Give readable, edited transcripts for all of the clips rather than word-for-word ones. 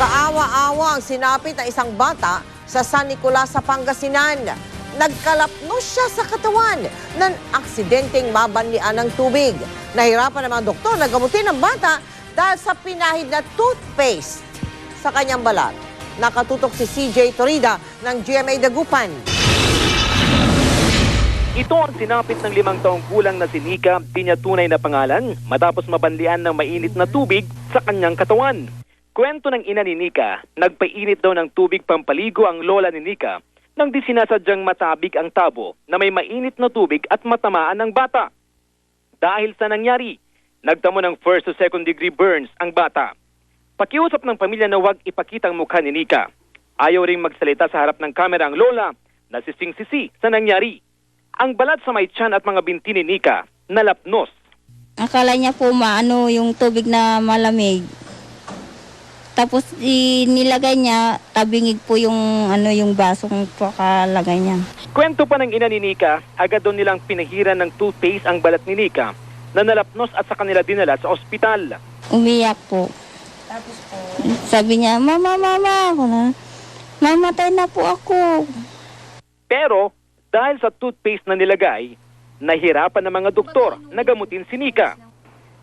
Kaawa-awa ang sinapit na isang bata sa San Nicolas sa Pangasinan. Nagkalapnos siya sa katawan ng aksidenteng mabanlian ng tubig. Nahirapan ng mga doktor na gamutin ang bata dahil sa pinahid na toothpaste sa kanyang balat. Nakatutok si CJ Torida ng GMA Dagupan. Ito ang sinapit ng 5 taong gulang na si Nika, di niya tunay na pangalan, matapos mabanlian ng mainit na tubig sa kanyang katawan. Kwento ng ina ni Nika, nagpainit daw ng tubig pampaligo ang lola ni Nika nang di sinasadyang matabig ang tabo na may mainit na tubig at matamaan ng bata. Dahil sa nangyari, nagtamo ng 1st to 2nd degree burns ang bata. Pakiusap ng pamilya na huwag ipakita ang mukha ni Nika. Ayaw ring magsalita sa harap ng kamera ang lola na sising-sisi sa nangyari. Ang balat sa may tiyan at mga binti ni Nika nalapnos. Akala niya po yung tubig na malamig. Tapos nilagay niya, tabingig po yung basong pakalagay niya. Kwento pa ng ina ni Nika, agad doon nilang pinahiran ng toothpaste ang balat ni Nika na nalapnos at sa kanila dinala sa ospital. Umiyak po. Tapos po, sabi niya, Mama, ako na. Mamatay na po ako. Pero dahil sa toothpaste na nilagay, nahirapan ng mga doktor na gamutin si Nika.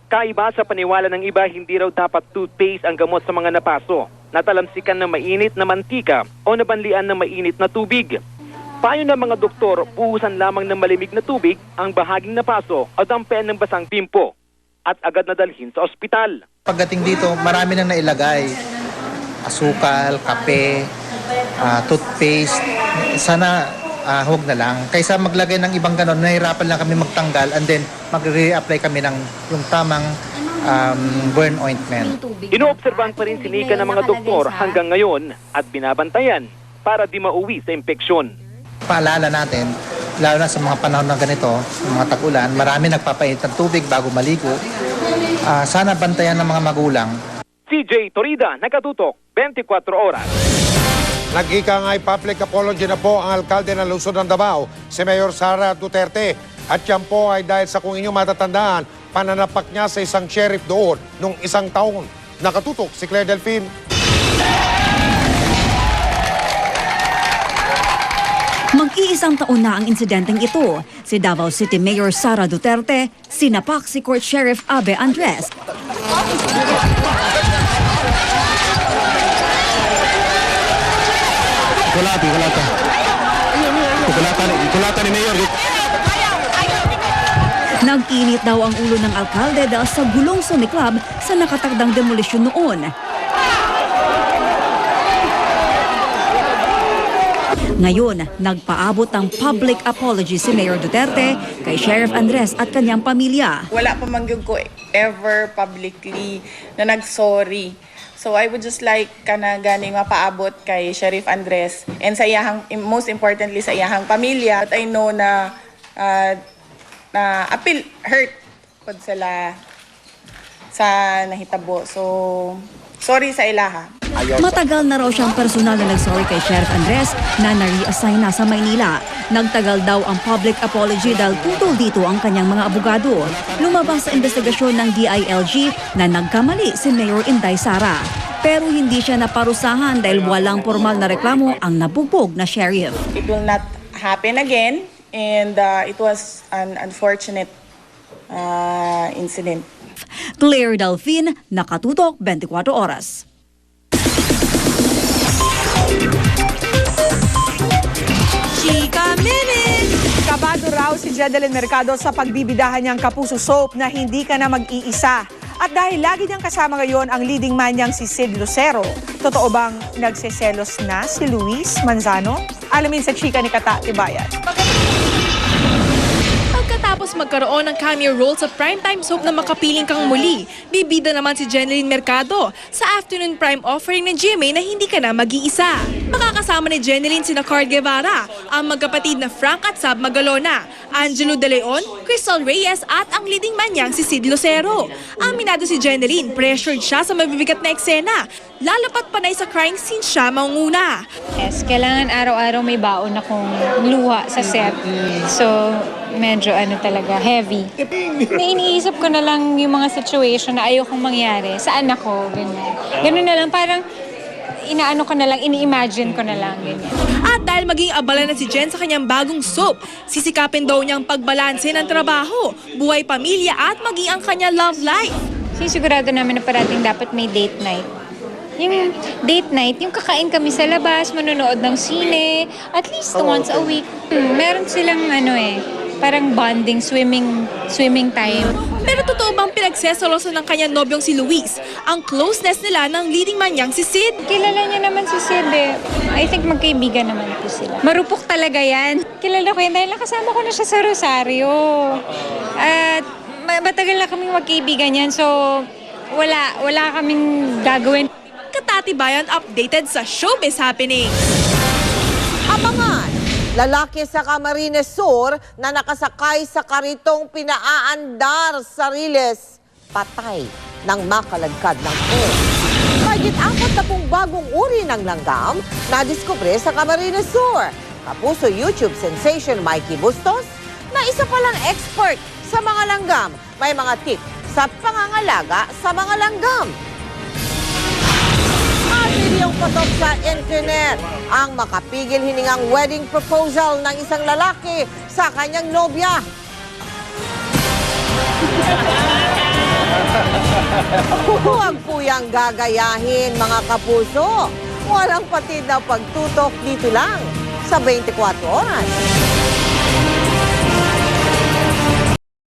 Kaiba sa paniwala ng iba, hindi raw dapat toothpaste ang gamot sa mga napaso, natalamsikan ng mainit na mantika o nabanlian ng mainit na tubig. Payo ng mga doktor, buhusan lamang ng malimig na tubig ang bahaging napaso o dampian ng basang timpo at agad na dalhin sa ospital. Pagdating dito, marami nang nailagay. Asukal, kape, toothpaste. Sana huwag na lang. Kaysa maglagay ng ibang ganon, nahirapan lang kami magtanggal and then mag-re-apply kami ng yung tamang burn ointment. Inoobserbahan pa rin si Nika ng mga doktor hanggang ngayon at binabantayan para di mauwi sa impeksyon. Paalala natin, lalo na sa mga panahon na ganito, mga tag-ulan, marami nagpapainit ng tubig bago maligo. Sana bantayan ng mga magulang. CJ Torida, Nakatutok, 24 Oras. Nagika nga'y public apology na po ang alkalde ng lungsod ng Davao, si Mayor Sara Duterte. At yan po ay dahil sa kung inyong matatandaan, pananapak niya sa isang sheriff doon nung 1 taon. Nakatutok si Claire Delfin. Mag-iisang taon na ang insidenteng ito. Si Davao City Mayor Sara Duterte, sinapak si Court Sheriff Abe Andres. Kulata ni Mayor. Nag-init daw ang ulo ng alkalde dahil sa gulong sumiklab sa nakatakdang demolisyon noon. Ngayon, nagpaabot ng public apology si Mayor Duterte kay Sheriff Andres at kanyang pamilya. Wala pa mangyog ko ever publicly na nag-sorry. So I would just like ganing mapaabot kay Sheriff Andres and sa iyahang, most importantly sa iyahang pamilya. At I know na appeal hurt pod sila sa nahitabo. So sorry sa ilaha. Matagal na raw siyang personal na nag-sorry kay Sheriff Andres na na-reassign na sa Maynila. Nagtagal daw ang public apology dahil tutol dito ang kanyang mga abogado. Lumabas sa investigasyon ng DILG na nagkamali si Mayor Inday Sara. Pero hindi siya naparusahan dahil walang formal na reklamo ang nabugbog na sheriff. It will not happen again and it was an unfortunate incident. Claire Delfin, Nakatutok, 24 Oras. Chika Minute! Kabado raw si Jedeline Mercado sa pagbibidahan niyang Kapuso Soap na hindi ka na mag-iisa. At dahil lagi niyang kasama ngayon ang leading man niyang si Sid Lucero, totoo bang nagseselos na si Luis Manzano? Alamin sa Chika ni Kata Tibayan. Pagkatapos magkaroon ng cameo role sa primetime soap na Makapiling Kang Muli, bibida naman si Jedeline Mercado sa afternoon prime offering ng GMA na hindi ka na mag-iisa. Makakasama ni Jedeline sina Card Guevara, ang magkapatid na Frank at Sab Magalona, Angelo De Leon, Crystal Reyes at ang leading man niyang si Sid Lucero. Aminado si Jedeline, pressured siya sa mabibigat na eksena. Lalapat panay sa crying scene siya maunguna. Yes, kailangan araw-araw may baon akong luha sa set. So, medyo talaga heavy. Iniisip ko na lang yung mga situation na ayokong mangyari sa anak ko. Ganun na lang, parang inaano ko na lang, ini-imagine ko na lang. Ganyan. At dahil maging abala na si Jen sa kanyang bagong soap, sisikapin daw niyang pagbalanse ng trabaho, buhay pamilya at maging ang kanyang love life. Sinisigurado namin na parating dapat may date night. Yung date night, yung kakain kami sa labas, manonood ng sine, at least once a week. Meron silang parang bonding, swimming time. Pero totoo bang pinagsesaloso ng kanyang nobyong si Luis ang closeness nila ng leading man niyang si Sid? Kilala niya naman si Sid eh. I think magkaibigan naman po sila. Marupok talaga yan. Kilala ko yan dahil nakasama ko na siya sa Rosario. At matagal na kaming magkaibigan yan, so wala kaming gagawin. Katatibayan updated sa showbiz happening. Abangan! Lalaki sa Camarines Sur na nakasakay sa karitong pinaaandar sa Riles, patay ng makaladkad ng air. Mahigit 40 bagong uri ng langgam na diskubre sa Camarines Sur. Kapuso YouTube sensation Mikey Bustos na isa palang expert sa mga langgam. May mga tip sa pangangalaga sa mga langgam. At yung patok sa internet ang makapigil hiningang wedding proposal ng isang lalaki sa kanyang nobya. Huwag po yang gagayahin mga kapuso. Walang patid na pagtutok dito lang sa 24 oras.